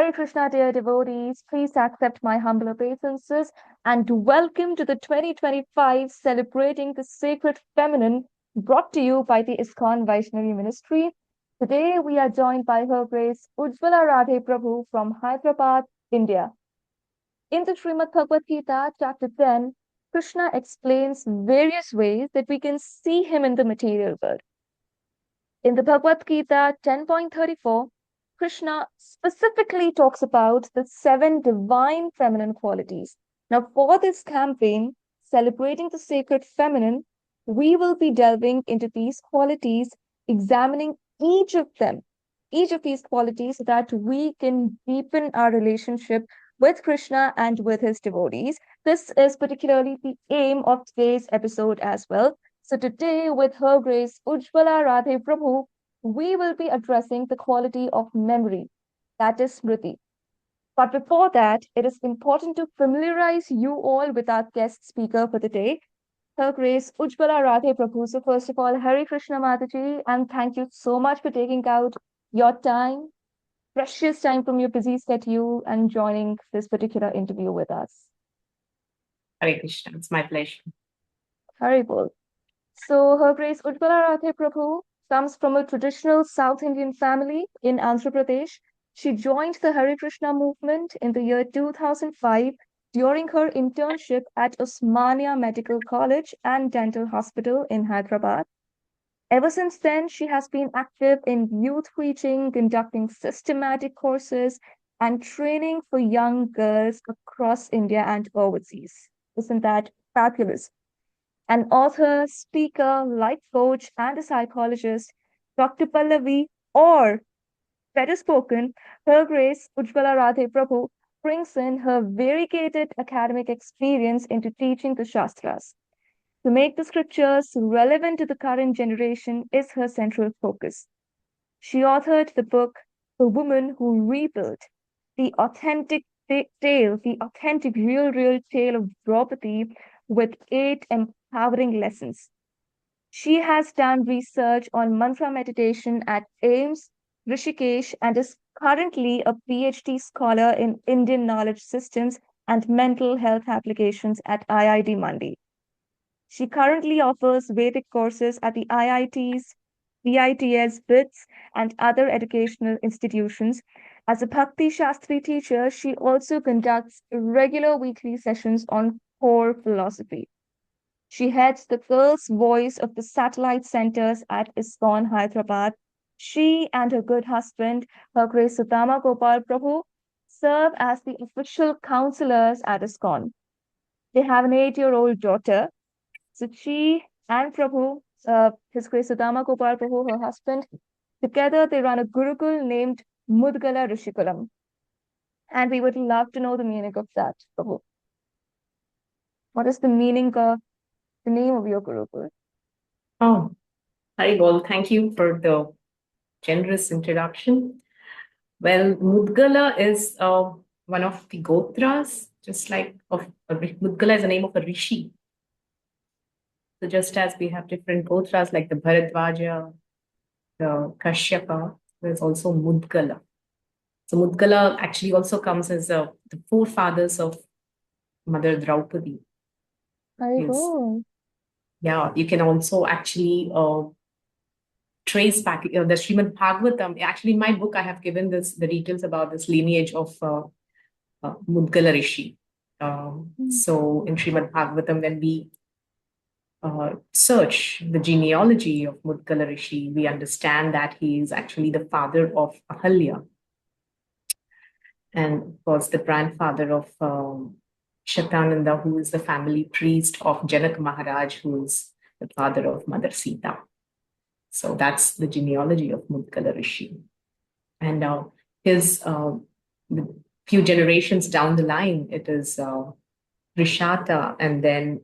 Hare Krishna, dear devotees. Please accept my humble obeisances and welcome to the 2025 Celebrating the Sacred Feminine brought to you by the ISKCON Vaishnavi Ministry. Today we are joined by Her Grace Ujwalla Devi Prabhu from Hyderabad, India. In the Srimad Bhagavad Gita, chapter 10, Krishna explains various ways that we can see him in the material world. In the Bhagavad Gita 10.34, Krishna specifically talks about the 7 divine feminine qualities. Now, for this campaign, celebrating the sacred feminine, we will be delving into these qualities, examining each of them, each of these qualities, so that we can deepen our relationship with Krishna and with his devotees. This is particularly the aim of today's episode as well. So today, with Her Grace Ujwalla Devi Prabhu, we will be addressing the quality of memory, that is Smṛtiḥ. But before that, it is important to familiarize you all with our guest speaker for the day, Her Grace Ujwalla Devi Prabhu. So first of all, Hare Krishna Mataji, and thank you so much for taking out your time, precious time from your busy schedule, and joining this particular interview with us. Hare Krishna, it's my pleasure. Haribol. So Her Grace Ujwalla Devi Prabhu comes from a traditional South Indian family in Andhra Pradesh. She joined the Hare Krishna movement in the year 2005 during her internship at Osmania Medical College and Dental Hospital in Hyderabad. Ever since then, she has been active in youth preaching, conducting systematic courses, and training for young girls across India and overseas. Isn't that fabulous? An author, speaker, life coach, and a psychologist, Dr. Pallavi, or better spoken, Her Grace Ujwalla Devi Prabhu brings in her variegated academic experience into teaching the Shastras. To make the scriptures relevant to the current generation is her central focus. She authored the book The Woman Who Rebuilt, the authentic tale, the authentic, real tale of Draupadi with 8 empowering lessons. She has done research on mantra meditation at AIMS, Rishikesh, and is currently a PhD scholar in Indian knowledge systems and mental health applications at IIT Mandi. She currently offers Vedic courses at the IITs, BITS, BITS, and other educational institutions. As a Bhakti Shastri teacher, she also conducts regular weekly sessions on core philosophy. She heads the Girls' Voice of the Satellite Centers at ISKCON Hyderabad. She and her good husband, Her Grace Sudama Gopal Prabhu, serve as the official counselors at ISKCON. They have an 8-year-old daughter. So she and Prabhu, His Grace Sudama Gopal Prabhu, her husband, together they run a Gurukul named Mudgala Rishikulam. And we would love to know the meaning of that, Prabhu. What is the meaning of the name of your Gurukul? Oh, Haribol, thank you for the generous introduction. Well, Mudgala is one of the Gotras, just like Mudgala is the name of a rishi. So just as we have different Gotras like the Bharadwaja, the Kashyapa, there's also Mudgala. So Mudgala actually also comes as the forefathers of Mother Draupadi. Haribol. Yeah, you can also actually trace back the Srimad Bhagavatam. Actually, in my book, I have given the details about this lineage of Mudgala Rishi. So in Srimad Bhagavatam, when we search the genealogy of Mudgala Rishi, we understand that he is actually the father of Ahalya, and was the grandfather of Shatananda, who is the family priest of Janak Maharaj, who is the father of Mother Sita. So that's the genealogy of Mudgala Rishi. And his few generations down the line, it is Rishata and then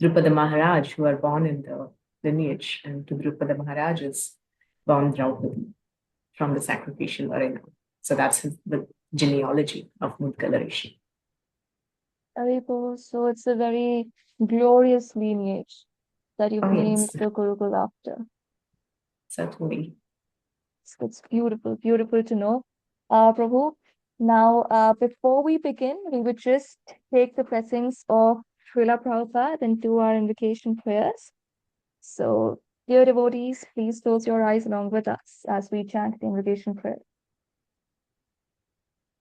Drupada Maharaj, who are born in the lineage, and to Drupada Maharaj is born Draupadi from the sacrificial arena. So that's the genealogy of Mudgala Rishi. So it's a very glorious lineage that you've named the Gurukul after. Certainly. So it's beautiful to know. Prabhu. Now, before we begin, we would just take the blessings of Srila Prabhupada and do our invocation prayers. So, dear devotees, please close your eyes along with us as we chant the invocation prayer.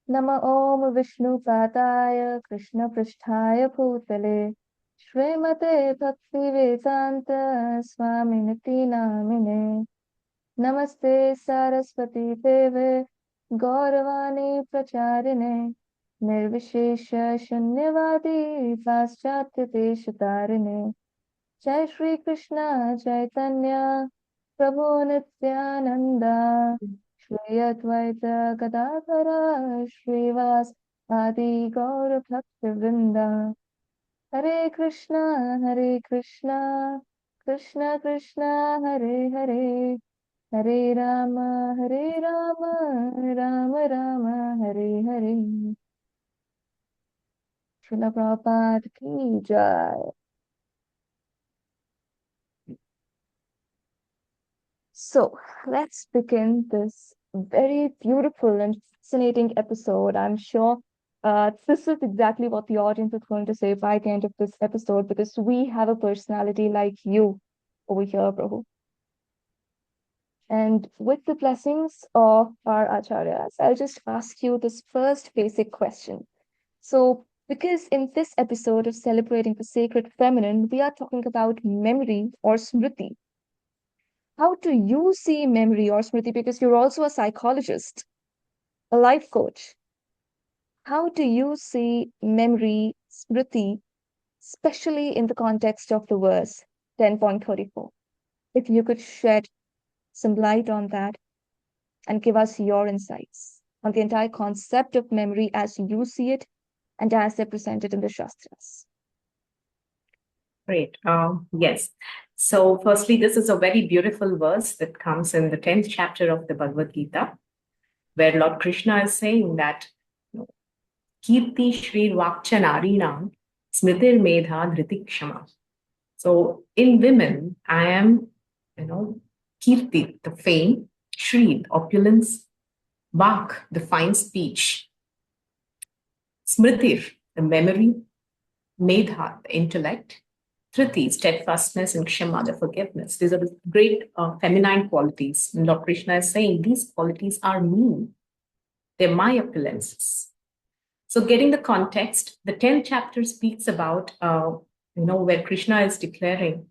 Nama Om Vishnu Padaya Krishna Pristhaya Bhutale Shrimate Bhakti Vedanta Swaminiti Namine Namaste Saraswati Deve Gauravani Pracharine Nirvishesha Shunyavadi Paschatya Deshatarine Jai Shri Krishna Chaitanya Prabhu Nityananda Shri Advaita Gadadhara Shrivas Adi Gaura Bhakti Vrinda Hare Krishna Krishna Krishna Hare Hare Hare Rama Rama Rama Hare Hare. Srila Prabhupada ki jai. So let's begin this very beautiful and fascinating episode. I'm sure this is exactly what the audience is going to say by the end of this episode, because we have a personality like you over here, Prabhu. And with the blessings of our acharyas, I'll just ask you this first basic question. So, because in this episode of celebrating the sacred feminine, we are talking about memory or smriti. How do you see memory or smriti? Because you're also a psychologist, a life coach. How do you see memory, smriti, especially in the context of the verse 10.34? If you could shed some light on that and give us your insights on the entire concept of memory as you see it and as they're presented in the Shastras. Great. Yes. So, firstly, this is a very beautiful verse that comes in the 10th chapter of the Bhagavad Gita, where Lord Krishna is saying that Kirti Shri Vakcha Narinam Smritir Medha Dhriti Kshama. So, in women, I am, Kirti, the fame, Shri, opulence, Vak, the fine speech, Smritir, the memory, Medha, the intellect, Thriti, steadfastness, and Kshama, the forgiveness. These are the great feminine qualities. And Lord Krishna is saying these qualities are me. They're my opulences. So getting the context, the 10th chapter speaks about, where Krishna is declaring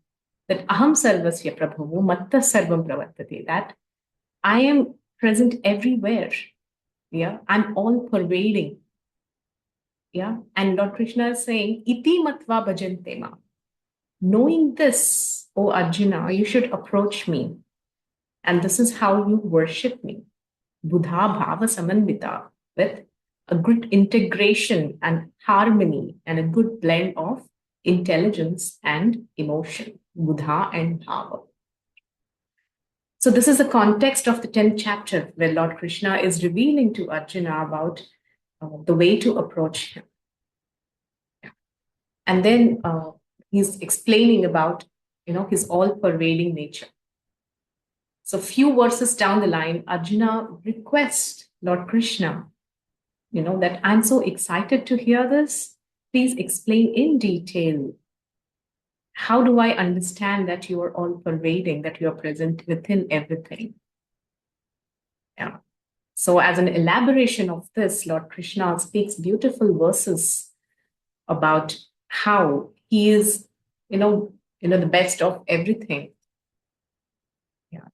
that Aham Sarvasya Prabhu Matta Sarvam Pravartate, that I am present everywhere. Yeah, I'm all pervading. Yeah, and Lord Krishna is saying, Iti Matva Bhajantema. Knowing this, O Arjuna, you should approach me. And this is how you worship me. Buddha Bhava Samanvita, with a good integration and harmony and a good blend of intelligence and emotion. Buddha and Bhava. So this is the context of the 10th chapter where Lord Krishna is revealing to Arjuna about the way to approach him. Yeah. And then he's explaining about, his all-pervading nature. So few verses down the line, Arjuna requests Lord Krishna, that I'm so excited to hear this. Please explain in detail. How do I understand that you are all-pervading, that you are present within everything? Yeah. So as an elaboration of this, Lord Krishna speaks beautiful verses about how he is, the best of everything. Yeah.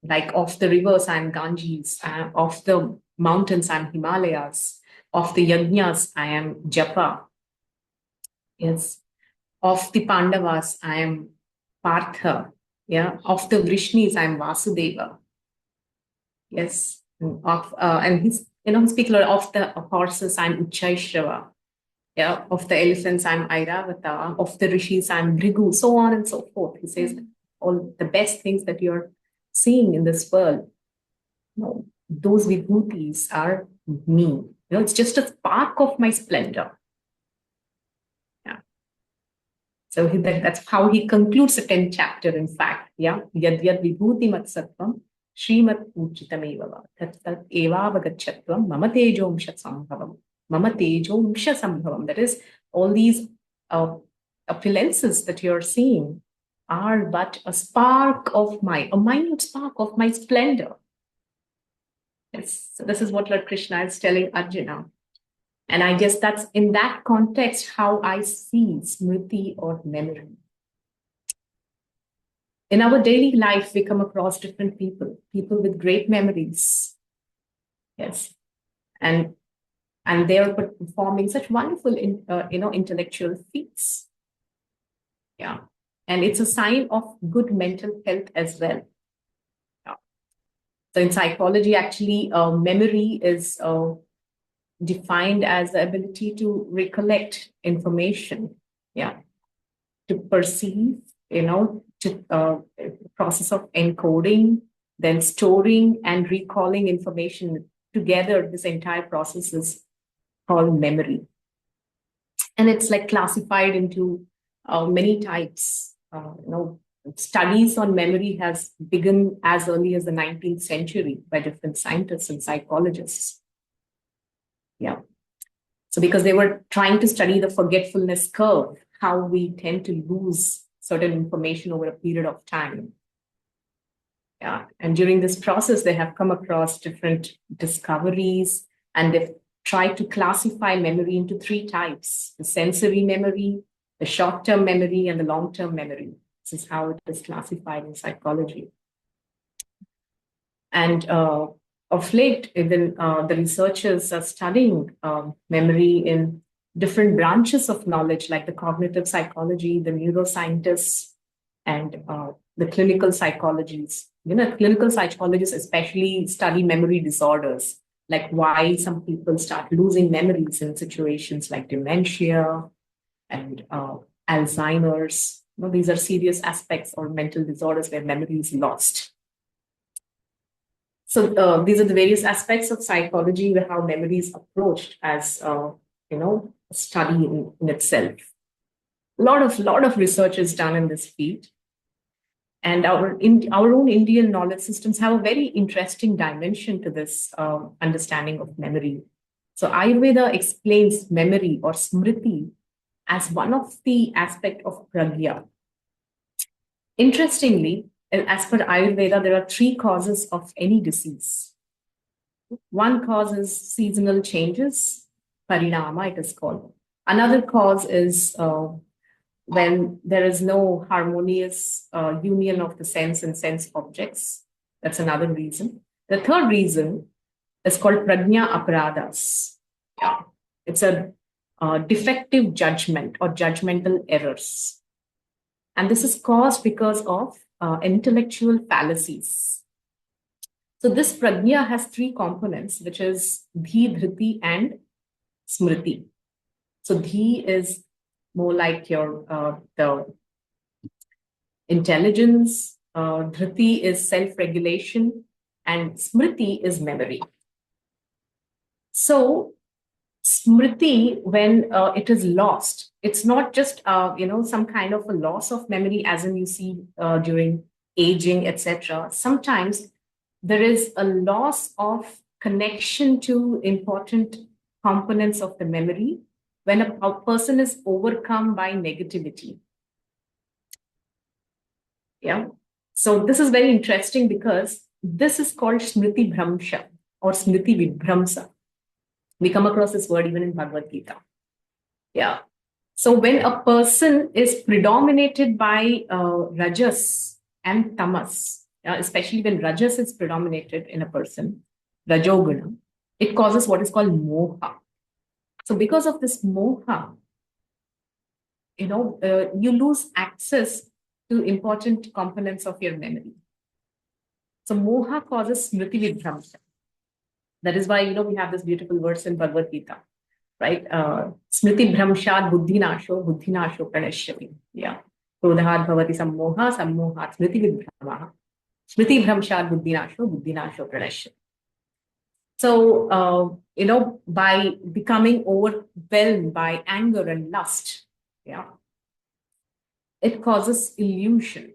Like of the rivers, I'm Ganges. Of the mountains, I'm Himalayas. Of the yajnas, I am Japa. Yes. Of the Pandavas, I am Partha. Yeah. Of the Vrishnis, I am Vasudeva. Yes. And he's, speaking of the horses, I'm Uchchaishrava. Yeah. Of the elephants, I'm Airavata. Of the rishis, I'm Bhrigu. So on and so forth. He says all the best things that you're seeing in this world, those vibhutis are me. It's just a spark of my splendor. Yeah. So that's how he concludes the 10th chapter, in fact. Yeah. Yad yad vibhuti mat sattvam Shrimat Uchitameva Tat Tat Evavagachatvam Mama Tejomsha Sambhavam. Mama Tejomsha Sambhavam. That is, all these appearances that you're seeing are but a minute spark of my splendor. Yes. So this is what Lord Krishna is telling Arjuna. And I guess that's in that context how I see smriti or memory. In our daily life, we come across different people with great memories. Yes. And they are performing such wonderful, intellectual feats. Yeah. And it's a sign of good mental health as well. Yeah. So in psychology, actually, memory is defined as the ability to recollect information. Yeah. To perceive, to process of encoding, then storing and recalling information together. This entire process is called memory. And it's like classified into many types. Studies on memory has begun as early as the 19th century by different scientists and psychologists. Yeah. So because they were trying to study the forgetfulness curve, how we tend to lose certain information over a period of time. Yeah. And during this process, they have come across different discoveries, and they've tried to classify memory into three types: the sensory memory, the short-term memory, and the long-term memory. This is how it is classified in psychology. And of late, even the researchers are studying memory in different branches of knowledge, like the cognitive psychology, the neuroscientists, and the clinical psychologists. Clinical psychologists especially study memory disorders, like why some people start losing memories in situations like dementia and Alzheimer's. These are serious aspects or mental disorders where memory is lost. So these are the various aspects of psychology, how memory is approached as a study in itself. A lot of research is done in this field, and our own Indian knowledge systems have a very interesting dimension to this understanding of memory. So Ayurveda explains memory or smriti as one of the aspects of pragya. Interestingly, as per Ayurveda, there are three causes of any disease. One cause is seasonal changes, parinama it is called. Another cause is when there is no harmonious union of the sense and sense objects. That's another reason. The third reason is called prajna aparadas. Yeah. It's a defective judgment or judgmental errors. And this is caused because of intellectual fallacies. So this prajna has three components, which is dhi, dhriti, and smriti. So dhi is more like your the intelligence, dhriti is self-regulation, and smriti is memory. So smriti, when it is lost, it's not just some kind of a loss of memory, as in you see during aging, etc. Sometimes there is a loss of connection to important components of the memory when a person is overcome by negativity. Yeah. So this is very interesting because this is called Smriti Bhramsha or Smriti Vibhramsa. We come across this word even in Bhagavad Gita. Yeah. So when a person is predominated by rajas and tamas, especially when rajas is predominated in a person, rajoguna, it causes what is called moha. So because of this moha, you lose access to important components of your memory. So moha causes smriti vibhramsa. That is why, we have this beautiful verse in Bhagavad Gita, right? Smriti bhramshat buddhinasho pranashyati. Yeah. Krodhat bhavati sammohat smriti vibhramaha. Smriti bhramshat buddhinasho pranashyati. So, by becoming overwhelmed by anger and lust, yeah, it causes illusion.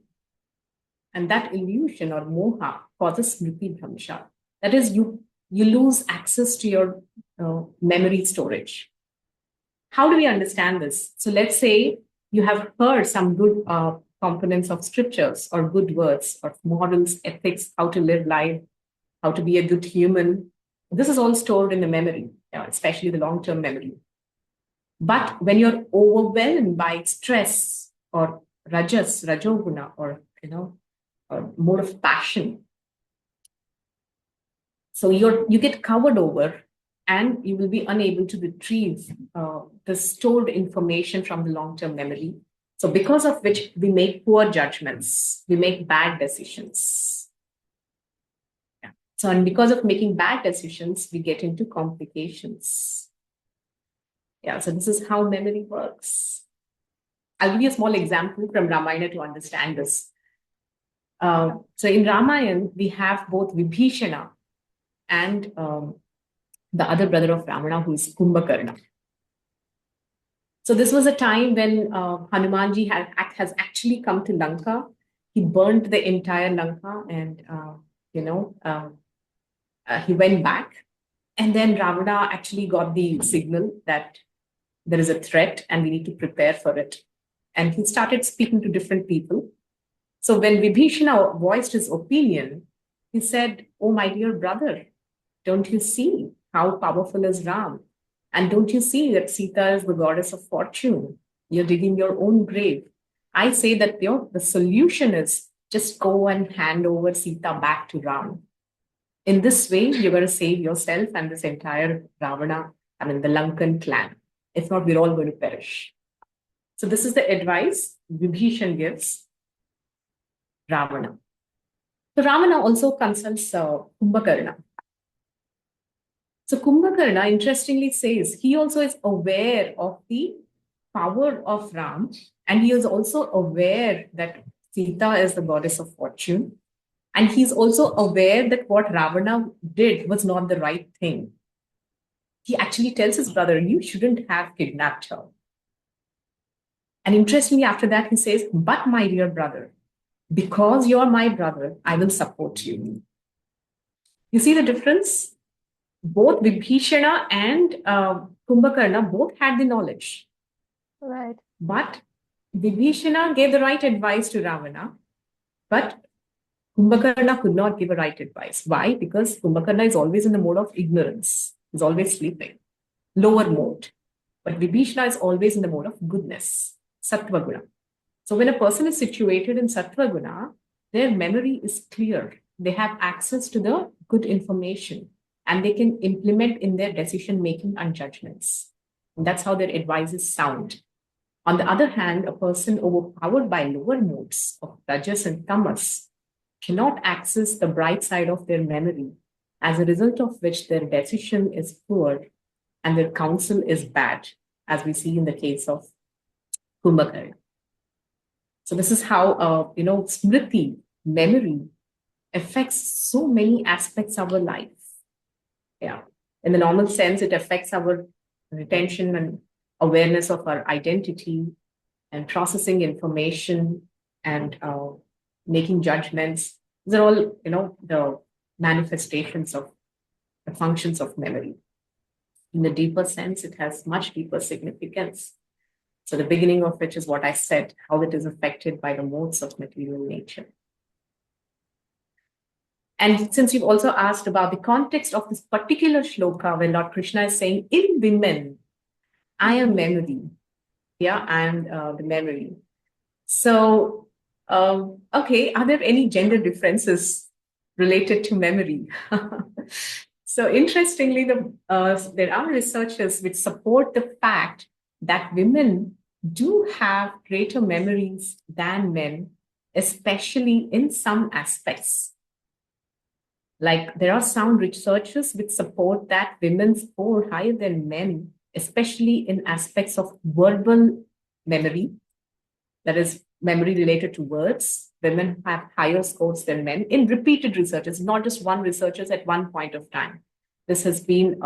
And that illusion or moha causes smriti bhramsha. That is, you lose access to your memory storage. How do we understand this? So let's say you have heard some good components of scriptures or good words or morals, ethics, how to live life, how to be a good human. This is all stored in the memory, especially the long-term memory. But when you're overwhelmed by stress or rajoguna, or mode of passion, so you get covered over, and you will be unable to retrieve the stored information from the long-term memory. So because of which we make poor judgments, we make bad decisions. Yeah. So, and because of making bad decisions, we get into complications. Yeah, so this is how memory works. I'll give you a small example from Ramayana to understand this. So in Ramayana, we have both Vibhishana and the other brother of Ravana, who is Kumbhakarna. So this was a time when Hanumanji has actually come to Lanka. He burned the entire Lanka, and he went back. And then Ravana actually got the signal that there is a threat and we need to prepare for it. And he started speaking to different people. So when Vibhishana voiced his opinion, he said, "Oh, my dear brother, don't you see how powerful is Ram? And don't you see that Sita is the goddess of fortune? You're digging your own grave. I say that the solution is just go and hand over Sita back to Ram. In this way, you're going to save yourself and this entire Ravana, the Lankan clan. If not, we're all going to perish." So this is the advice Vibhishan gives Ravana. So Ravana also consults Kumbhakarna. So Kumbhakarna, interestingly, says he also is aware of the power of Ram, and he is also aware that Sita is the goddess of fortune. And he's also aware that what Ravana did was not the right thing. He actually tells his brother, "You shouldn't have kidnapped her." And interestingly, after that, he says, "But my dear brother, because you're my brother, I will support you." You see the difference? Both Vibhishana and Kumbhakarna both had the knowledge. Right. But Vibhishana gave the right advice to Ravana, but Kumbhakarna could not give a right advice. Why? Because Kumbhakarna is always in the mode of ignorance. He's always sleeping. Lower mode. But Vibhishana is always in the mode of goodness. Sattva guna. So when a person is situated in Sattva guna, their memory is clear. They have access to the good information, and they can implement in their decision-making and judgments. And that's how their advice is sound. On the other hand, a person overpowered by lower modes of rajas and tamas cannot access the bright side of their memory, as a result of which their decision is poor and their counsel is bad, as we see in the case of Kumbhakarna. So this is how, Smriti, memory, affects so many aspects of our life. Yeah. In the normal sense, it affects our retention and awareness of our identity and processing information and making judgments. These are all, the manifestations of the functions of memory. In the deeper sense, it has much deeper significance. So the beginning of which is what I said, how it is affected by the modes of material nature. And since you've also asked about the context of this particular shloka, where Lord Krishna is saying, in women, I am memory. Yeah, I am the memory. So, okay, are there any gender differences related to memory? So interestingly, there are researchers which support the fact that women do have greater memories than men, especially in some aspects. Like there are some researchers which support that women score higher than men, especially in aspects of verbal memory, that is memory related to words. Women have higher scores than men in repeated researches, not just one researchers at one point of time. This has been,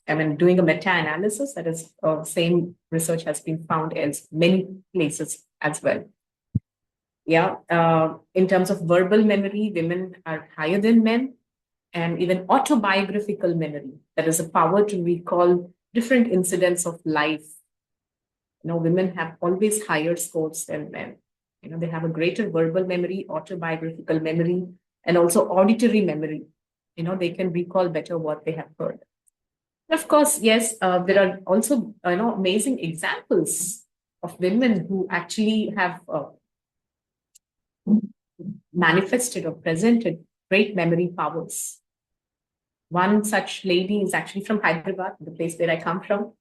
doing a meta-analysis, that is, same research has been found in many places as well. In terms of verbal memory, women are higher than men, and even autobiographical memory, that is a power to recall different incidents of life. Women have always higher scores than men. They have a greater verbal memory, autobiographical memory, and also auditory memory. They can recall better what they have heard. Of course, yes, there are also amazing examples of women who actually have manifested or presented great memory powers. One such lady is actually from Hyderabad, the place where I come from.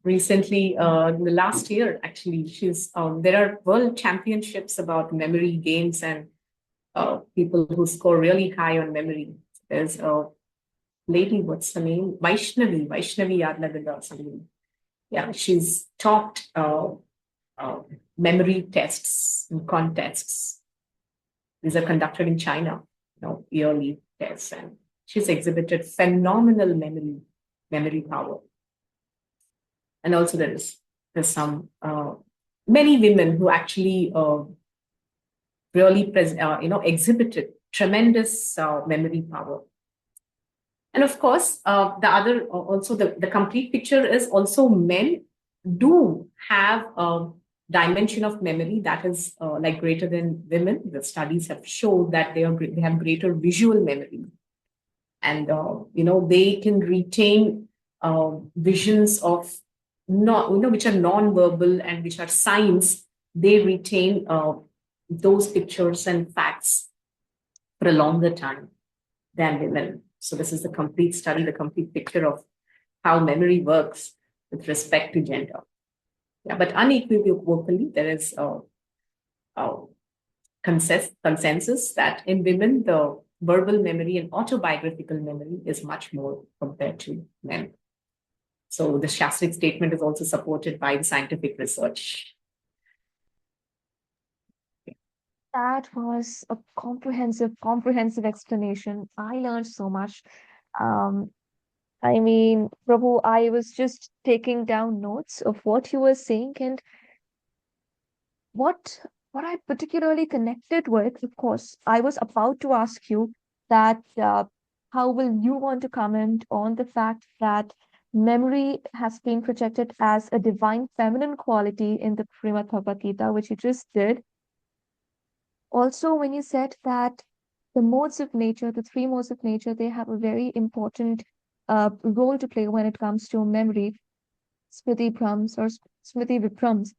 Recently, in the last year, actually, there are world championships about memory games and people who score really high on memory. There's a lady, what's her name? Vaishnavi Devi Dasi. Yeah, she's topped memory tests and contests. These are conducted in China, yearly tests, and she's exhibited phenomenal memory power. And also there's some many women who actually really exhibited tremendous memory power. And of course, the complete picture is also men do have a dimension of memory that is like greater than women. The studies have shown that they have greater visual memory, and they can retain visions of which are non-verbal and which are signs. They retain those pictures and facts for a longer time than women. So this is the complete study, the complete picture of how memory works with respect to gender. Yeah, but unequivocally, there is a consensus that in women, the verbal memory and autobiographical memory is much more compared to men. So the Shastric statement is also supported by the scientific research. That was a comprehensive explanation. I learned so much. Um, I mean, Prabhu, I was just taking down notes of what you were saying, and what what I particularly connected with, of course, I was about to ask you that how will you want to comment on the fact that memory has been projected as a divine feminine quality in the Srimad Bhagavad Gita, which you just did. Also, when you said that the modes of nature, the three modes of nature, they have a very important role to play when it comes to memory, Smriti Brahms or Smriti Viprams.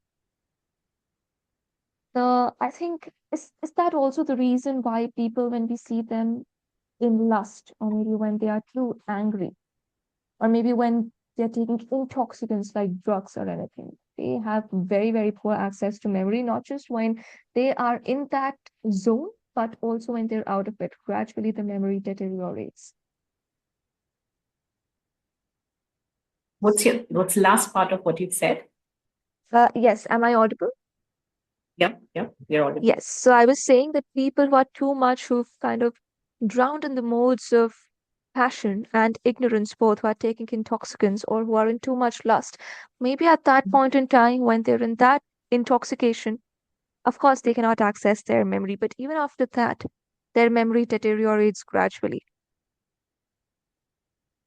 I think is that also the reason why people, when we see them in lust, or maybe when they are too angry, or maybe when they're taking intoxicants like drugs or anything, they have very, very poor access to memory, not just when they are in that zone, but also when they're out of it. Gradually, the memory deteriorates. What's the last part of what you've said? Yes, am I audible? Yep, you're audible. Yes. So I was saying that people who are too much, who've kind of drowned in the modes of passion and ignorance, both who are taking intoxicants or who are in too much lust, maybe at that point in time when they're in that intoxication, of course, they cannot access their memory. But even after that, their memory deteriorates gradually.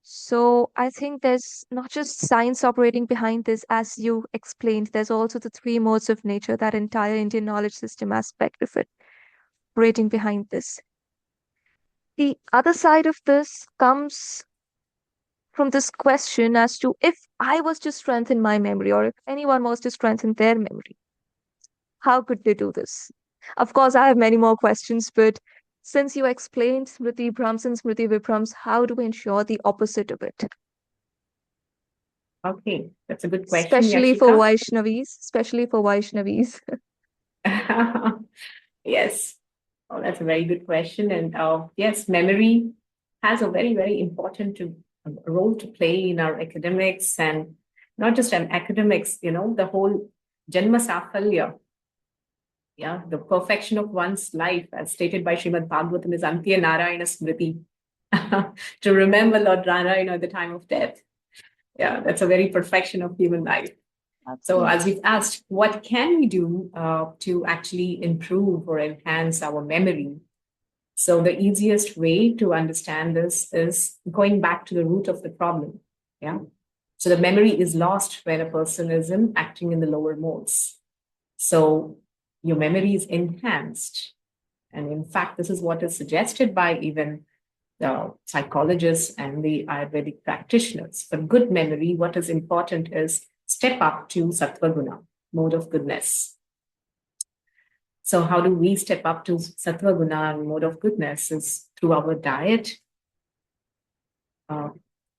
So I think there's not just science operating behind this, as you explained, there's also the three modes of nature, that entire Indian knowledge system aspect of it operating behind this. The other side of this comes from this question as to, if I was to strengthen my memory, or if anyone was to strengthen their memory, how could they do this? Of course, I have many more questions, but since you explained Smriti Brahms and Smriti Viprams, how do we ensure the opposite of it? Okay, that's a good question, Especially for Yashika. Vaishnavis. Yes, that's a very good question. And yes, memory has a very, very important role to play in our academics, and not just academics, the whole Janma Safalya. Yeah, the perfection of one's life, as stated by Srimad Bhagavatam, is Antya Narayana Smriti, to remember Lord Narayana at the time of death. Yeah, that's a very perfection of human life. So as we've asked, what can we do to actually improve or enhance our memory? So the easiest way to understand this is going back to the root of the problem. Yeah. So the memory is lost when a person is acting in the lower modes. So your memory is enhanced. And in fact, this is what is suggested by even the psychologists and the Ayurvedic practitioners. For good memory, what is important is step up to Sattva Guna, mode of goodness. So how do we step up to Sattva Guna and mode of goodness is through our diet,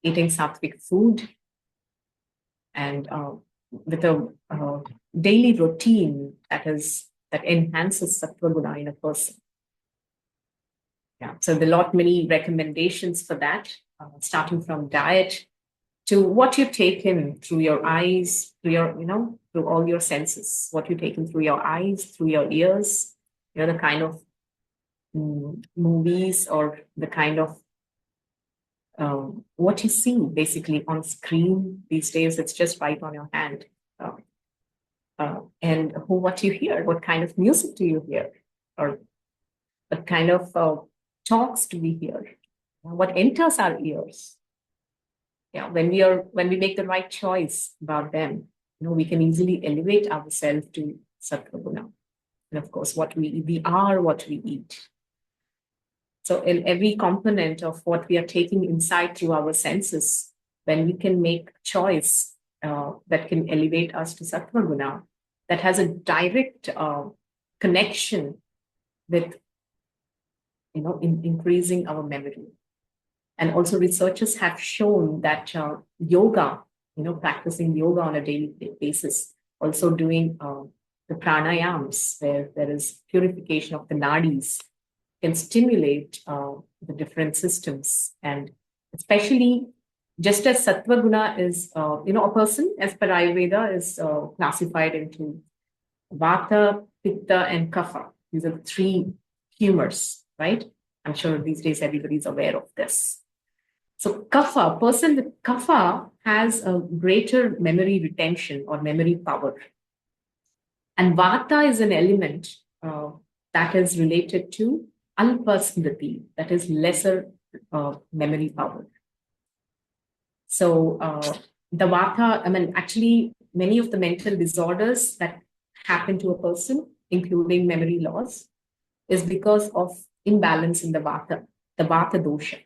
eating sattvic food, and with a daily routine that enhances Sattva Guna in a person. Yeah, so there are a lot many recommendations for that, starting from diet to what you take in through your eyes, through your, through all your senses, what you take in through your eyes, through your ears, the kind of movies or the kind of what you see basically on screen these days. It's just right on your hand. And what you hear, what kind of music do you hear, or what kind of talks do we hear, what enters our ears. Yeah, when we make the right choice about them, we can easily elevate ourselves to Sattva Guna. And of course, we are what we eat. So in every component of what we are taking inside through our senses, when we can make a choice that can elevate us to Sattva Guna, that has a direct connection with, increasing our memory. And also researchers have shown that yoga, practicing yoga on a daily basis, also doing the pranayams, where there is purification of the nadis, can stimulate the different systems. And especially just as Sattva Guna is, a person as per Ayurveda is classified into Vata, Pitta, and Kapha. These are the three humors, right? I'm sure these days everybody's aware of this. So Kapha, person with Kapha has a greater memory retention or memory power. And Vata is an element that is related to Alpa Smṛtiḥ, that is lesser memory power. So the Vata, actually many of the mental disorders that happen to a person, including memory loss, is because of imbalance in the Vata dosha,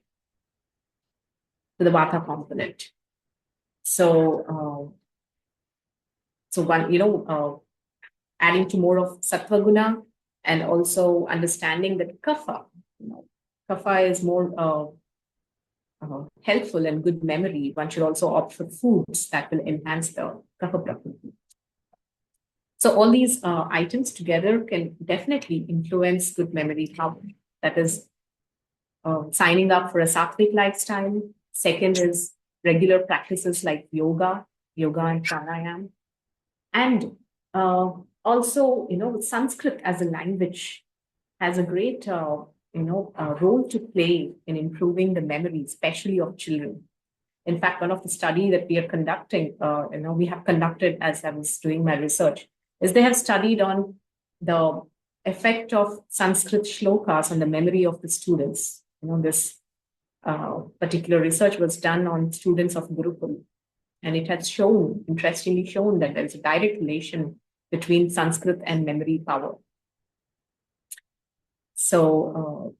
the Vata component. So, adding to more of Sattva Guna and also understanding that Kapha, Kapha is more helpful and good memory. One should also opt for foods that will enhance the Kapha prakriti. So all these items together can definitely influence good memory power. That is signing up for a sattvic lifestyle. Second is regular practices like yoga and pranayam. And also, Sanskrit as a language has a great, role to play in improving the memory, especially of children. In fact, one of the studies that we are conducting, we have conducted as I was doing my research, is they have studied on the effect of Sanskrit shlokas on the memory of the students. This particular research was done on students of Gurukul. And it has interestingly shown that there is a direct relation between Sanskrit and memory power. So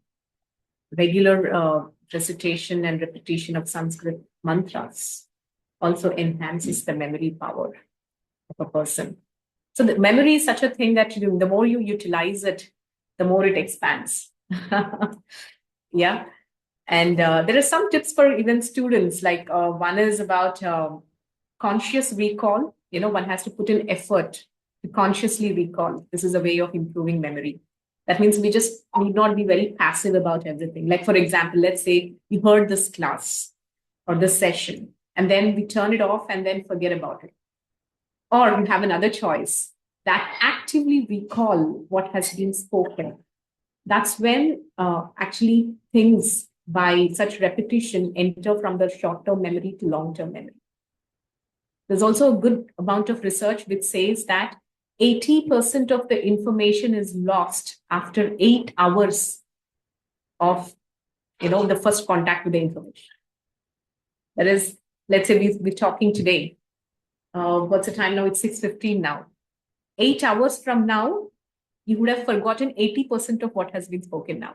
regular recitation and repetition of Sanskrit mantras also enhances the memory power of a person. So the memory is such a thing that the more you utilize it, the more it expands. Yeah. And there are some tips for even students, like one is about conscious recall. One has to put in effort to consciously recall. This is a way of improving memory. That means we just need not be very passive about everything. Like, for example, let's say you heard this class or this session, and then we turn it off and then forget about it. Or you have another choice, that actively recall what has been spoken. That's when actually things by such repetition enter from the short-term memory to long-term memory. There's also a good amount of research which says that 80% of the information is lost after 8 hours of, the first contact with the information. That is, let's say we're talking today. What's the time now? It's 6:15 now. 8 hours from now, you would have forgotten 80% of what has been spoken now.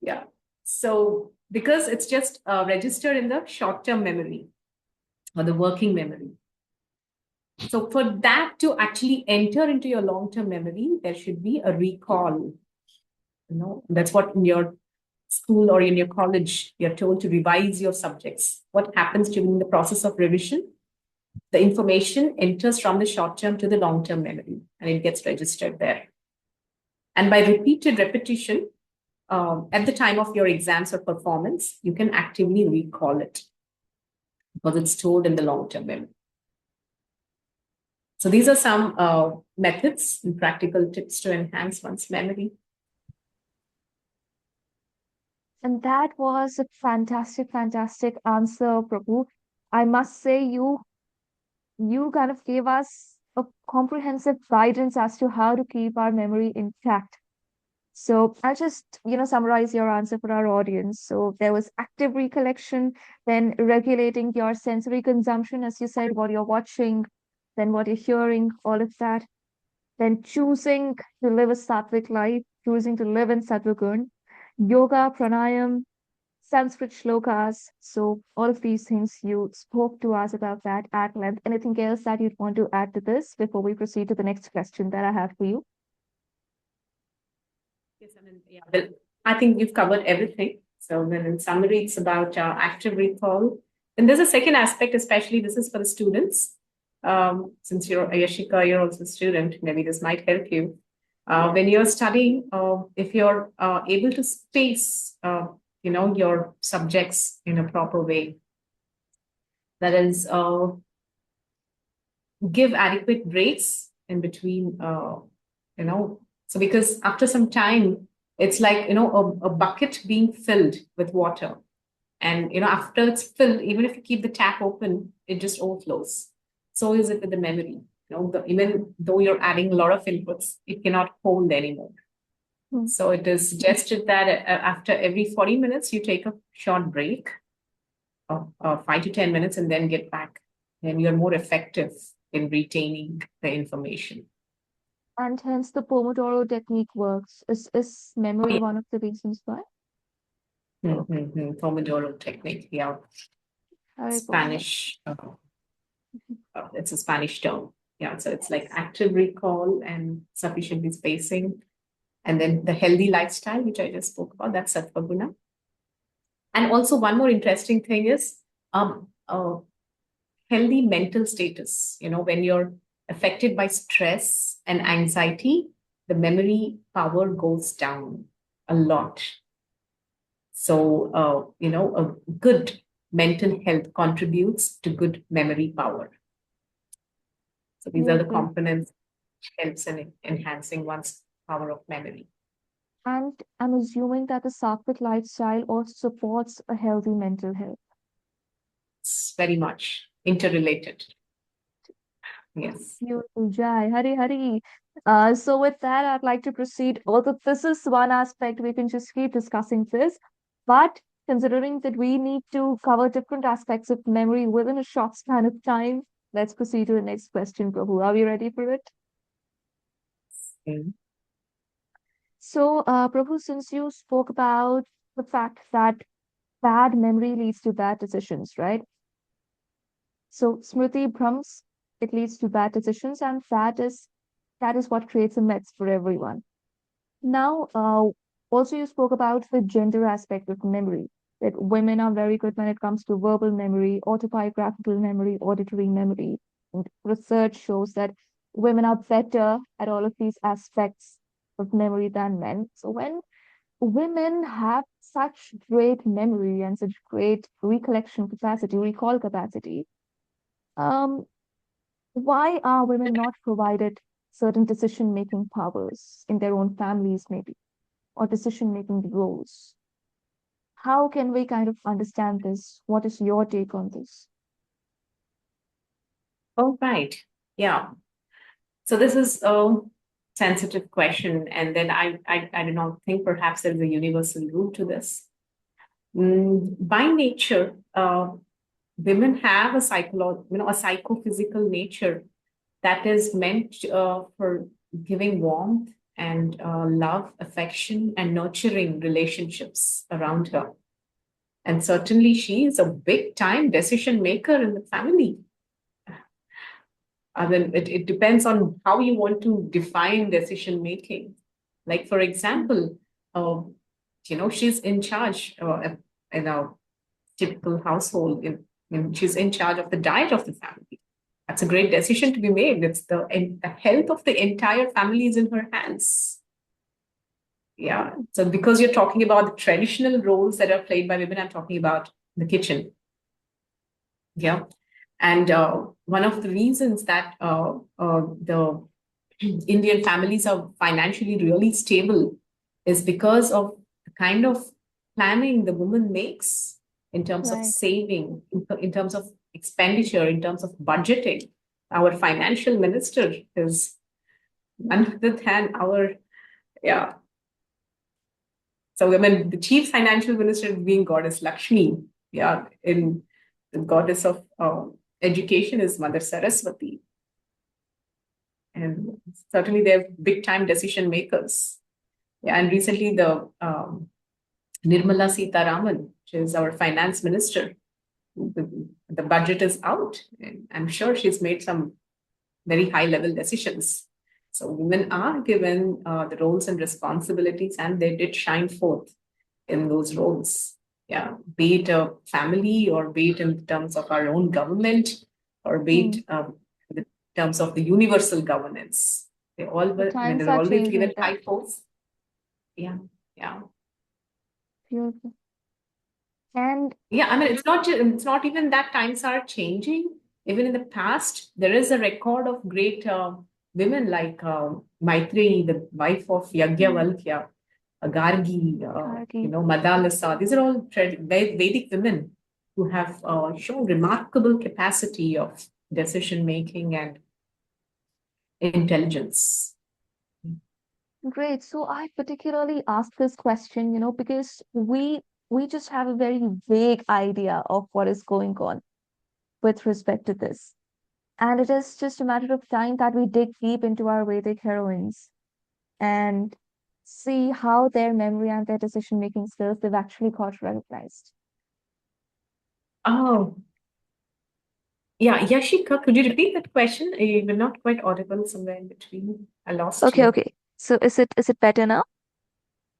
Yeah. So because it's just registered in the short-term memory or the working memory. So for that to actually enter into your long-term memory, there should be a recall. That's what in your school or in your college, you're told to revise your subjects. What happens during the process of revision? The information enters from the short-term to the long-term memory, and it gets registered there. And by repeated repetition, at the time of your exams or performance, you can actively recall it because it's stored in the long-term memory. So these are some methods and practical tips to enhance one's memory. And that was a fantastic, fantastic answer, Prabhu. I must say you kind of gave us a comprehensive guidance as to how to keep our memory intact. So I'll just, summarize your answer for our audience. So there was active recollection, then regulating your sensory consumption, as you said, what you're watching, then what you're hearing, all of that. Then choosing to live a sattvic life, choosing to live in sattvagun, yoga, pranayam, Sanskrit shlokas. So all of these things you spoke to us about that at length. Anything else that you'd want to add to this before we proceed to the next question that I have for you? Yes, well, I think you've covered everything. So then in summary, it's about active recall. And there's a second aspect, especially this is for the students. Since you're Yashika, you're also a student, maybe this might help you. When you're studying, if you're able to space, your subjects in a proper way, that is, give adequate breaks in between, so because after some time, it's like, a bucket being filled with water. And, after it's filled, even if you keep the tap open, it just overflows. So is it with the memory. Even though you're adding a lot of inputs, it cannot hold anymore. So it is suggested that after every 40 minutes, you take a short break of 5 to 10 minutes and then get back. And you're more effective in retaining the information. And hence the Pomodoro technique works. Is memory one of the reasons why? Pomodoro technique, yeah. Spanish. It's a Spanish term. Yeah, so it's like active recall and sufficiently spacing. And then the healthy lifestyle, which I just spoke about, that's Sattva-guna. And also one more interesting thing is healthy mental status. When you're affected by stress and anxiety, the memory power goes down a lot. So, a good mental health contributes to good memory power. So these are the components that helps in enhancing one's power of memory. And I'm assuming that the sattvic lifestyle also supports a healthy mental health. It's very much interrelated. Yes. Beautiful, Jai. Hari. So with that, I'd like to proceed. Although this is one aspect, we can just keep discussing this. But considering that we need to cover different aspects of memory within a short span of time, let's proceed to the next question, Prabhu. Are we ready for it? So, Prabhu, since you spoke about the fact that bad memory leads to bad decisions, right? So, Smriti Bhrams, it leads to bad decisions, and that is what creates a mess for everyone. Now, also you spoke about the gender aspect of memory, that women are very good when it comes to verbal memory, autobiographical memory, auditory memory. And research shows that women are better at all of these aspects of memory than men. So when women have such great memory and such great recollection capacity, recall capacity, um, why are women not provided certain decision-making powers in their own families, maybe, or decision-making roles? How can we kind of understand this? What is your take on this? All right. Yeah. So this is a sensitive question, and then I do not think perhaps there is a universal rule to this. By nature, women have a a psychophysical nature that is meant for giving warmth and love, affection, and nurturing relationships around her. And certainly, she is a big time decision maker in the family. I mean, it depends on how you want to define decision making. Like, for example, uh, she's in charge in a typical household. She's in charge of the diet of the family. That's a great decision to be made. It's the health of the entire family is in her hands. Yeah. So because you're talking about the traditional roles that are played by women, I'm talking about the kitchen. Yeah. And one of the reasons that the Indian families are financially really stable is because of the kind of planning the woman makes in terms of Right. saving, in terms of expenditure, in terms of budgeting. Our financial minister is none other than our, yeah. So, I mean, the chief financial minister being goddess Lakshmi, yeah, in the goddess of education is Mother Saraswati. And certainly they're big time decision makers. Yeah, and recently the Nirmala Sitaraman, which is our finance minister, the budget is out. And I'm sure she's made some very high level decisions. So women are given the roles and responsibilities, and they did shine forth in those roles. Yeah, be it a family, or be it in terms of our own government, or be Hmm. it in terms of the universal governance. They all The were, I mean, they times were are always changing given high that. posts. Yeah, yeah. Beautiful. And Yeah, I mean, it's not even that times are changing. Even in the past, there is a record of great women like Maitreyi, the wife of hmm, Yajnavalkya, Gargi, Kargi. Madalasa. These are all Vedic women who have shown remarkable capacity of decision making and intelligence. Great. So I particularly asked this question, because we just have a very vague idea of what is going on with respect to this. And it is just a matter of time that we dig deep into our Vedic heroines and see how their memory and their decision-making skills they've actually got recognized. Oh, yeah, Yashika, could you repeat that question? You were not quite audible somewhere in between. I lost Okay, you. okay. So is it better now?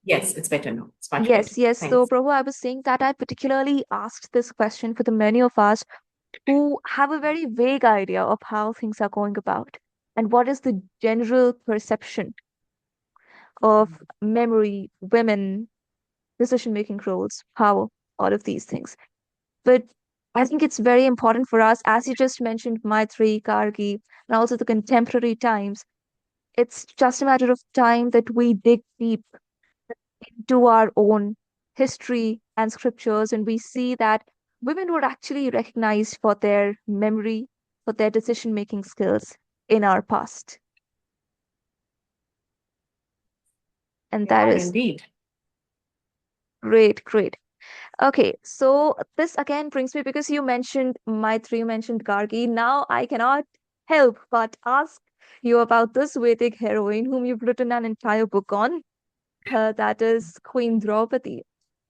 Yes, it's better now. It's much better. Yes, yes. So, Thanks. Prabhu, I was saying that I particularly asked this question for the many of us who have a very vague idea of how things are going about and what is the general perception of memory, women, decision-making roles, power, all of these things. But I think it's very important for us, as you just mentioned, Maitri, Kargi, and also the contemporary times. It's just a matter of time that we dig deep into our own history and scriptures, and we see that women were actually recognized for their memory, for their decision making skills in our past. And They that are is indeed. great, great. Okay, so this again brings me because you mentioned Maitri, you mentioned Gargi. Now I cannot help but ask you about this Vedic heroine whom you've written an entire book on. That is Queen Draupadi.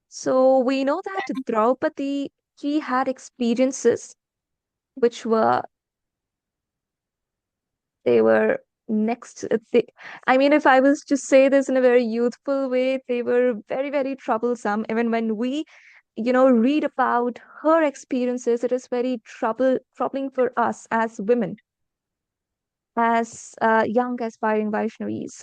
So we know that Draupadi, she had experiences which were they were next. I mean, if I was to say this in a very youthful way, they were very, very troublesome. Even when we, read about her experiences, it is very troubling for us as women, as young aspiring Vaishnavis.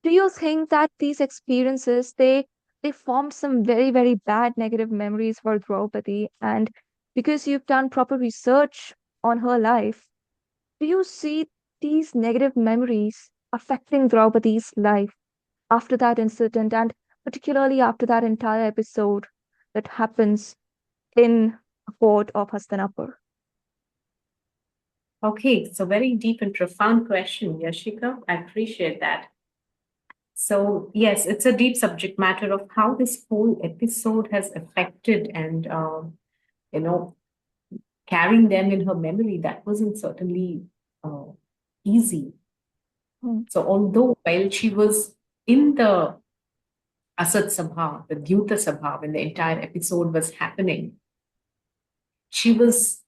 Do you think that these experiences they formed some very, very bad negative memories for Draupadi? And because you've done proper research on her life, do you see these negative memories affecting Draupadi's life after that incident, and particularly after that entire episode that happens in a court of Hastinapur? Okay, so very deep and profound question, Yashika. I appreciate that. So, yes, it's a deep subject matter of how this whole episode has affected and, you know, carrying them in her memory. That wasn't certainly uh, easy. So, although while she was in the Asad Sabha, the Dyuta Sabha, when the entire episode was happening, she was,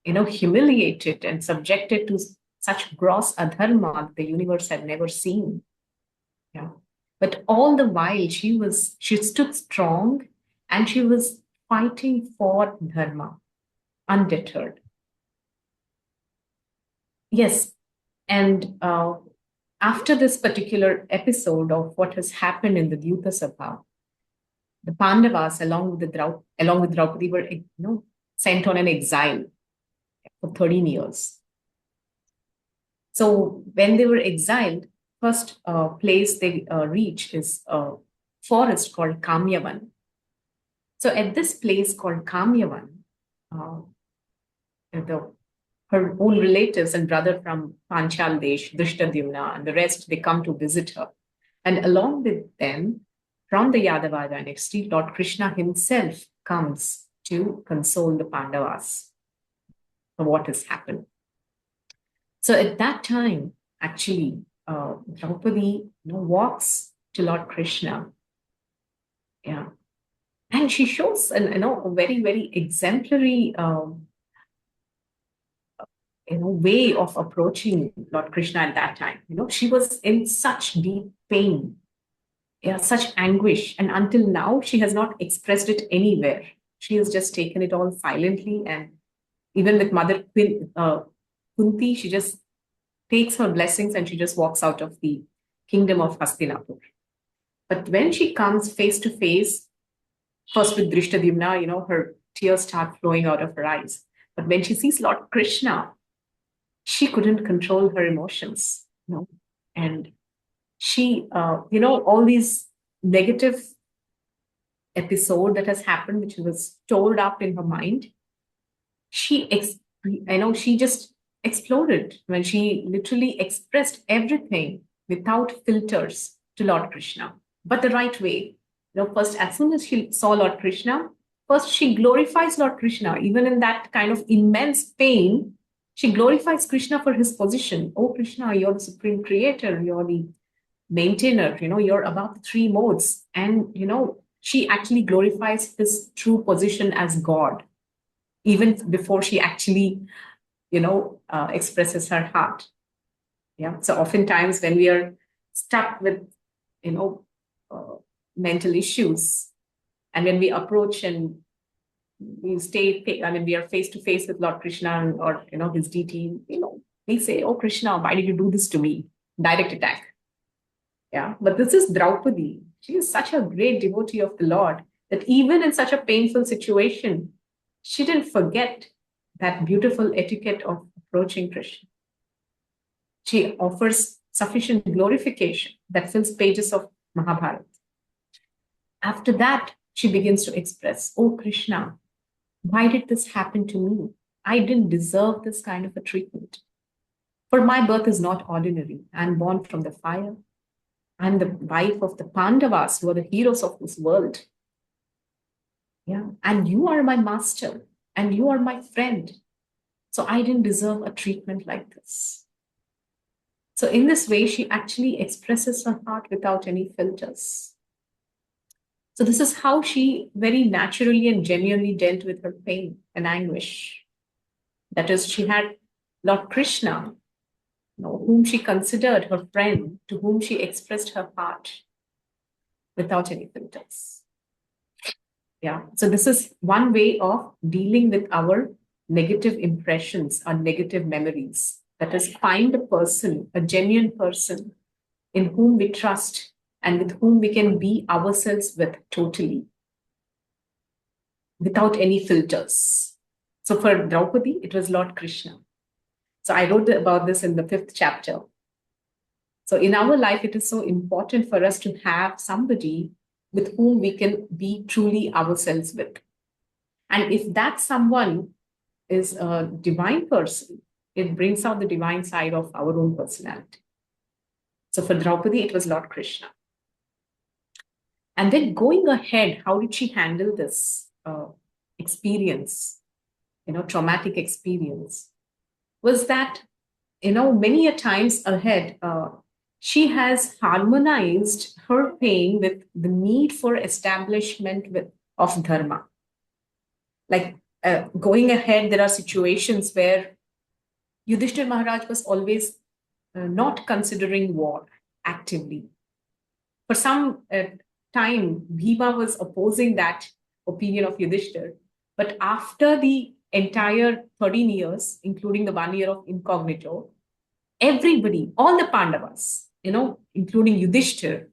humiliated and subjected to such gross adharma that the universe had never seen. Yeah. But all the while she stood strong and she was fighting for dharma, undeterred. Yes. And after this particular episode of what has happened in the Dyuta Sabha, the Pandavas, along with Draupadi, were sent on an exile for 13 years. So when they were exiled, first place they reach is a forest called Kamyavan. So at this place called Kamyavan, uh, her own relatives and brother from Panchal Desh, Drishtadyumna, and the rest, they come to visit her. And along with them, from the Yadava dynasty, Lord Krishna himself comes to console the Pandavas for what has happened. So at that time, actually, Draupadi walks to Lord Krishna. Yeah. And she shows a very, very exemplary way of approaching Lord Krishna at that time. She was in such deep pain, yeah, such anguish. And until now, she has not expressed it anywhere. She has just taken it all silently. And even with Mother Kunti, she just takes her blessings and she just walks out of the kingdom of Hastinapur. But when she comes face to face, first with Drishtadyumna, her tears start flowing out of her eyes. But when she sees Lord Krishna, she couldn't control her emotions, and she, all these negative episode that has happened, which was stored up in her mind, she just exploded when she literally expressed everything without filters to Lord Krishna, but the right way. First, as soon as she saw Lord Krishna, first she glorifies Lord Krishna, even in that kind of immense pain. She glorifies Krishna for his position. Oh, Krishna, you're the supreme creator. You're the maintainer. You're above the three modes. And, she actually glorifies his true position as God, even before she actually, expresses her heart. Yeah. So oftentimes when we are stuck with, mental issues, and when we approach and we we are face to face with Lord Krishna or, his deity, we say, oh, Krishna, why did you do this to me? Direct attack. Yeah. But this is Draupadi. She is such a great devotee of the Lord that even in such a painful situation, she didn't forget that beautiful etiquette of approaching Krishna. She offers sufficient glorification that fills pages of Mahabharata. After that, she begins to express, oh, Krishna, why did this happen to me? I didn't deserve this kind of a treatment. For my birth is not ordinary. I'm born from the fire. I'm the wife of the Pandavas, who are the heroes of this world. Yeah. And you are my master, and you are my friend. So I didn't deserve a treatment like this. So in this way, she actually expresses her heart without any filters. So this is how she very naturally and genuinely dealt with her pain and anguish. That is, she had Lord Krishna, whom she considered her friend, to whom she expressed her heart without any filters. Yeah. So this is one way of dealing with our negative impressions or negative memories. That is, find a person, a genuine person in whom we trust and with whom we can be ourselves with totally, without any filters. So for Draupadi, it was Lord Krishna. So I wrote about this in the 5th chapter. So in our life, it is so important for us to have somebody with whom we can be truly ourselves with. And if that someone is a divine person, it brings out the divine side of our own personality. So for Draupadi, it was Lord Krishna. And then going ahead, how did she handle this experience, traumatic experience? Was that, many a times ahead, she has harmonized her pain with the need for establishment of dharma. Like going ahead, there are situations where Yudhishthir Maharaj was always not considering war actively. For some time, Bhima was opposing that opinion of Yudhishthir. But after the entire 13 years, including the 1 year of incognito, everybody, all the Pandavas, including Yudhishthir,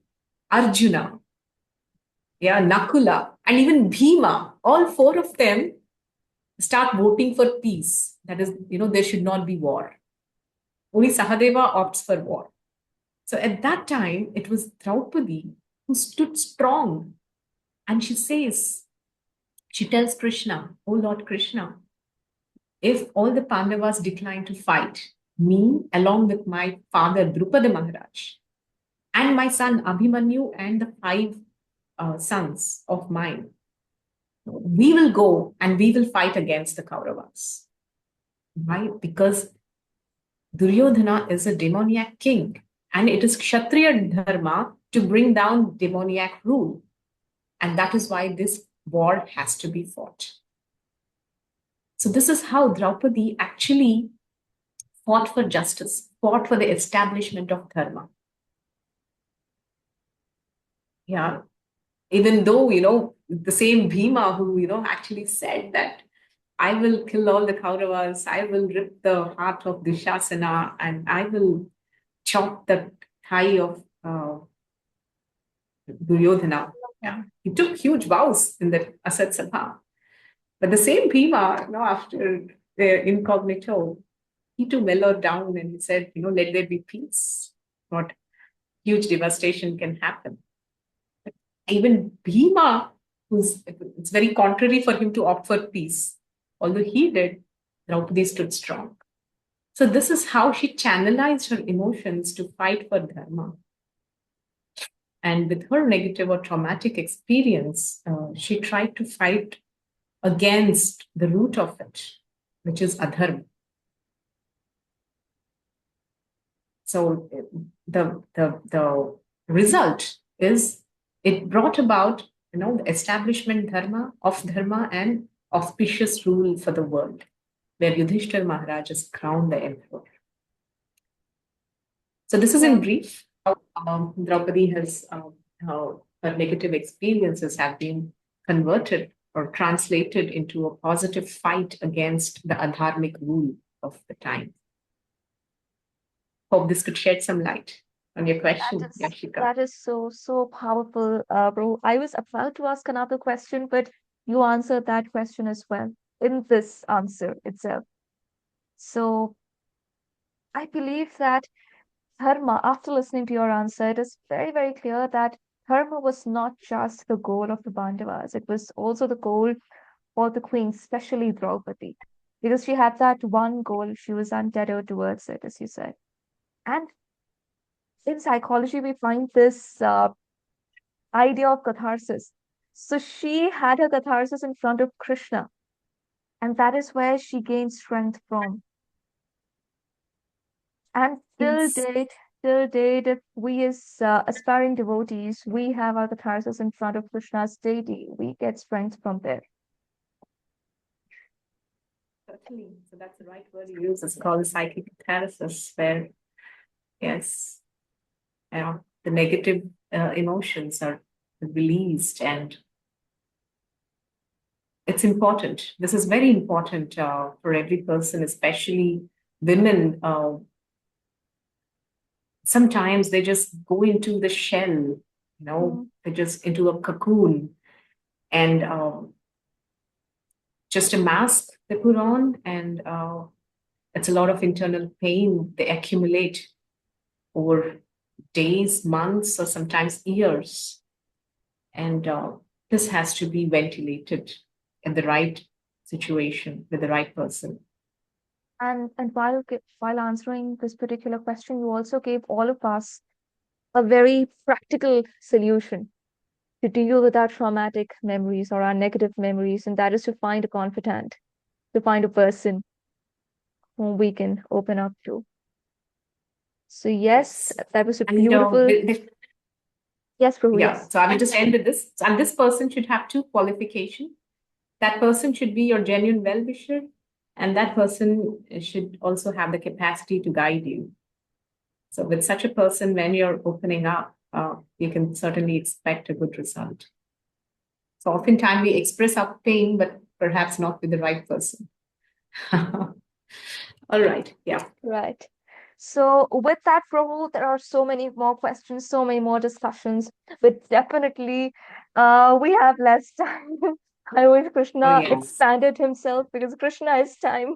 Arjuna, Nakula, and even Bhima, all four of them start voting for peace. That is, there should not be war. Only Sahadeva opts for war. So at that time, it was Draupadi who stood strong. And she tells Krishna, "Oh Lord Krishna, if all the Pandavas decline to fight, me, along with my father Drupada Maharaj, and my son Abhimanyu, and the 5 sons of mine, we will go and we will fight against the Kauravas." Why? Because Duryodhana is a demoniac king, and it is Kshatriya dharma to bring down demoniac rule. And that is why this war has to be fought. So this is how Draupadi actually fought for justice, fought for the establishment of dharma. Yeah. Even though, the same Bhima who, actually said that I will kill all the Kauravas, I will rip the heart of Dushasana, and I will chop the thigh of Duryodhana. Yeah. He took huge vows in the Asat Sabha. But the same Bhima, after the incognito, he too mellowed down and he said, let there be peace. What huge devastation can happen. But even Bhima, it's very contrary for him to opt for peace. Although he did, Draupadi stood strong. So this is how she channelized her emotions to fight for dharma. And with her negative or traumatic experience, she tried to fight against the root of it, which is adharma. So the result is it brought about the establishment of dharma and auspicious rule for the world, where Yudhishthir Maharaj is crowned the emperor. So this is in brief how Draupadi has how her negative experiences have been converted or translated into a positive fight against the adharmic rule of the time. Hope this could shed some light on your question, Yashika. That is so powerful, bro. I was about to ask another question, but you answered that question as well in this answer itself. So I believe that dharma, after listening to your answer, it is very, very clear that dharma was not just the goal of the Pandavas, it was also the goal for the queen, especially Draupadi, because she had that one goal, she was untethered towards it, as you said. And in psychology, we find this idea of catharsis. So she had her catharsis in front of Krishna, and that is where she gained strength from. And till date, if we as aspiring devotees, we have our catharsis in front of Krishna's deity, we get strength from there. Certainly. So that's the right word you use. It's called psychic catharsis, where, yes, the negative emotions are released, and it's important. This is very important for every person, especially women. Sometimes they just go into the shell, they're just into a cocoon, and just a mask they put on, and it's a lot of internal pain they accumulate over days, months, or sometimes years. And this has to be ventilated in the right situation with the right person. And while answering this particular question, you also gave all of us a very practical solution to deal with our traumatic memories or our negative memories, and that is to find a confidant, to find a person whom we can open up to. So yes, that was a And beautiful. Yes, Prabhu, yeah, yes. so I will just end with this. And this person should have two qualifications. That person should be your genuine well-wisher, and that person should also have the capacity to guide you. So with such a person, when you're opening up, you can certainly expect a good result. So oftentimes we express our pain, but perhaps not with the right person. All right. Yeah. Right. So with that, Prabhu, there are so many more questions, so many more discussions, but definitely we have less time. I wish Krishna yes. expanded himself because Krishna is time.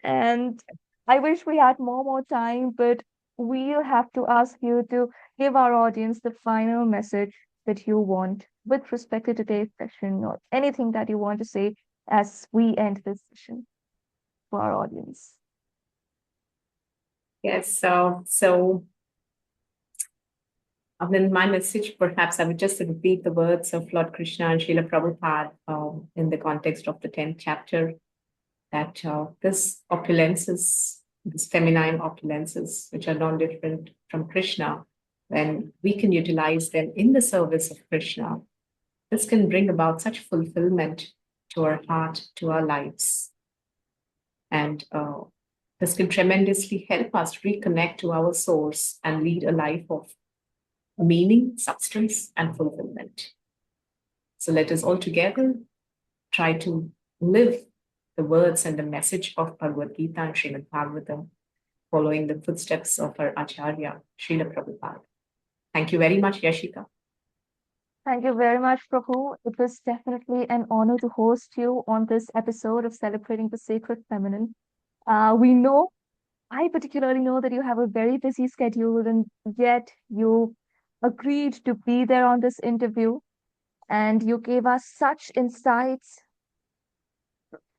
And I wish we had more time, but we'll have to ask you to give our audience the final message that you want with respect to today's session or anything that you want to say as we end this session for our audience. Yes. So I mean, my message, perhaps I would just repeat the words of Lord Krishna and Srila Prabhupada in the context of the 10th chapter, that this opulences, these feminine opulences, which are non-different from Krishna, when we can utilize them in the service of Krishna, this can bring about such fulfillment to our heart, to our lives. And this can tremendously help us reconnect to our source and lead a life of meaning, substance, and fulfillment. So let us all together try to live the words and the message of Bhagavad Gita and Srimad Bhagavatam, following the footsteps of our Acharya, Srila Prabhupada. Thank you very much, Yashika. Thank you very much, Prabhu. It was definitely an honor to host you on this episode of Celebrating the Sacred Feminine. I particularly know that you have a very busy schedule, and yet you agreed to be there on this interview, and you gave us such insights,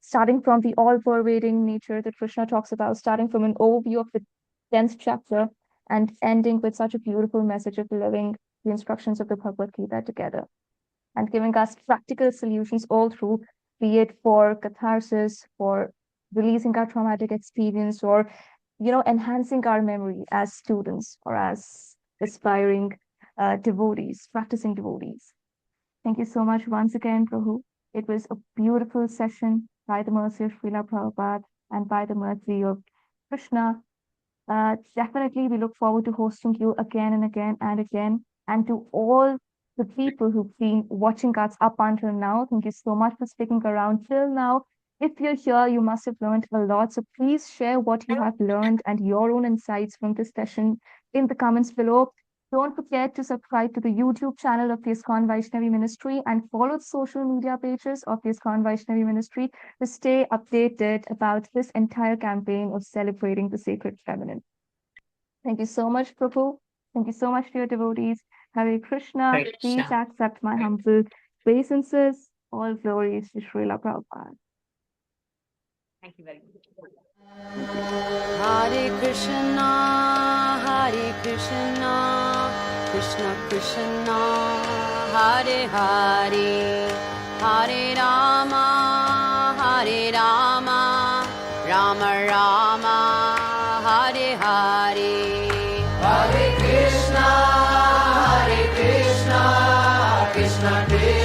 starting from the all-pervading nature that Krishna talks about, starting from an overview of the 10th chapter, and ending with such a beautiful message of living the instructions of the Bhagavad Gita together, and giving us practical solutions all through, be it for catharsis, for releasing our traumatic experience, or enhancing our memory as students or as aspiring devotees, practicing devotees. Thank you so much once again, Prabhu. It was a beautiful session by the mercy of Srila Prabhupada and by the mercy of Krishna. Definitely, we look forward to hosting you again and again and again. And to all the people who've been watching us up until now, thank you so much for sticking around till now. If you're here, you must have learned a lot. So please share what you have learned and your own insights from this session in the comments below. Don't forget to subscribe to the YouTube channel of the ISKCON Vaishnavi Ministry and follow the social media pages of the ISKCON Vaishnavi Ministry to stay updated about this entire campaign of celebrating the sacred feminine. Thank you so much, Prabhu. Thank you so much, dear devotees. Hare Krishna. Hare Krishna. Please accept my humble obeisances. All glories to Srila Prabhupada. Thank you very much. Hare Krishna, Krishna Krishna, Hare Hare, Hare Rama, Rama Rama, Hare Hare. Hare Krishna, Krishna Krishna.